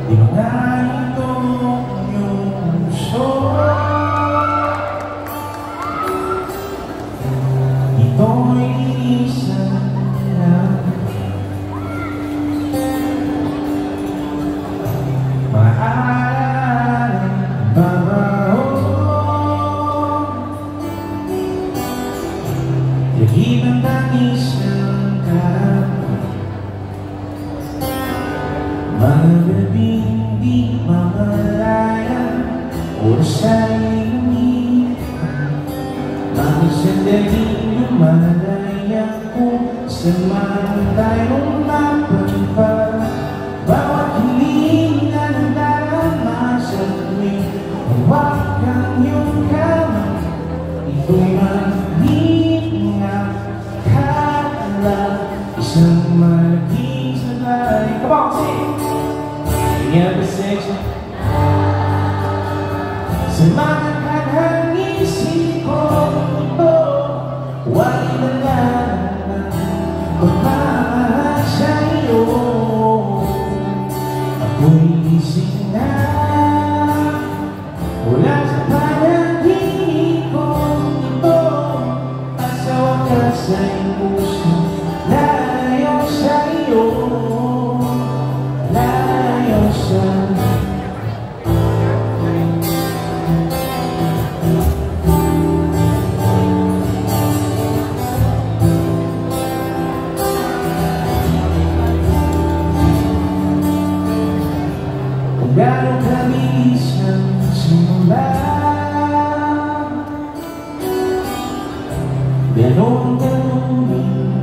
Di ba nga ito ang iyong gusto? Ito'y isang lang maaaring mabaho. Laging ang tangis ng kahapon, mga gabing di mamalayan, oras ay lumipan, mga sandaling lumalaya kung saan man tayong napunta. Bawat hiling na nadarama sa tuwing hawakan iyong kamay, ito'y maghihing akala, isang malaking sabay. Come on, sing! Sing the section. Sa mga kanhang isip ko ito, wala na pagmamahal sa iyo. Ako'y gising na mula sa panaginip ko ito, at sa wakas ay puso lalayo sa iyo, lalayo sa gano'ng kabilis ang simula, gano'ng galunin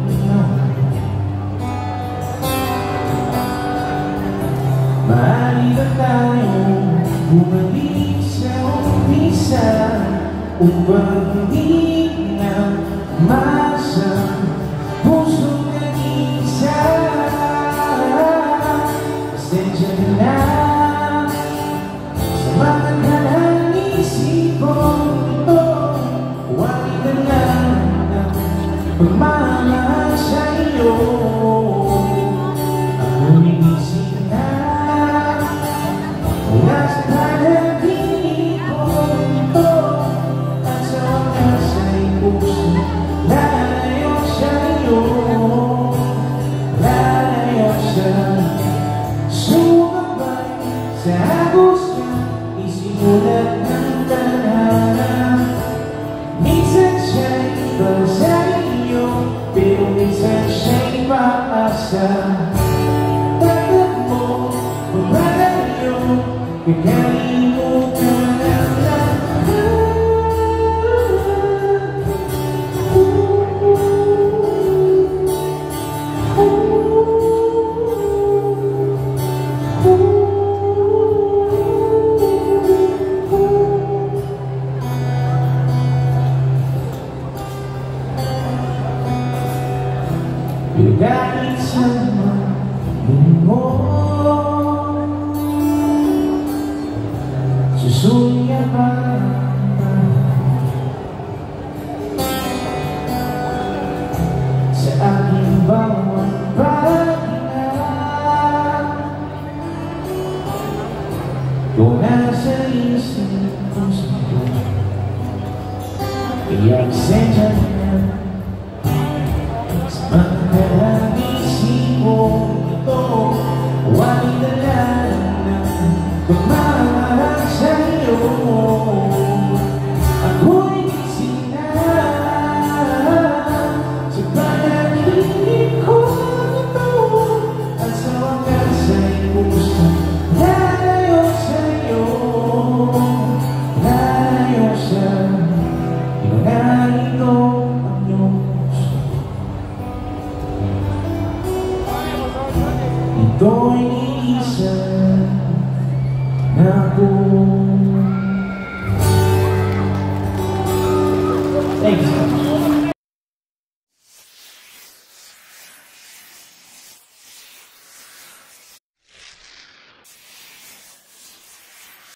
maaari ba tayong bumalik sa umpisa upang hindi na masa pusong nag-iisa? Pasensya na mga kanang isip ko ito, wala na pagmamahal sa iyo. Ako'y gising na mula sa panaginip ko ito, at sa wakas ay puso lalayo sa iyo, lalayo sa sumabay sa agos niya. Isimulat ng tadhana, minsan siya'y iba sa iyo, pero minsan siya'y paasa. Tagat mo, pumalayo, kakalimutan ang lahat. Kahit sa mga mo, susuyapan sa aking bawat paghinga. Kung nasa isip ko sa'yo, kaya pasensya na sa mga kanang isip ko ito, wala na pagmamahal sa iyo. Ako'y gising na sa panaginip ko ito, at sa wakas ay puso lalayo sa iyo, lalayo sa iyo. Narito ang iyong puso, ito'y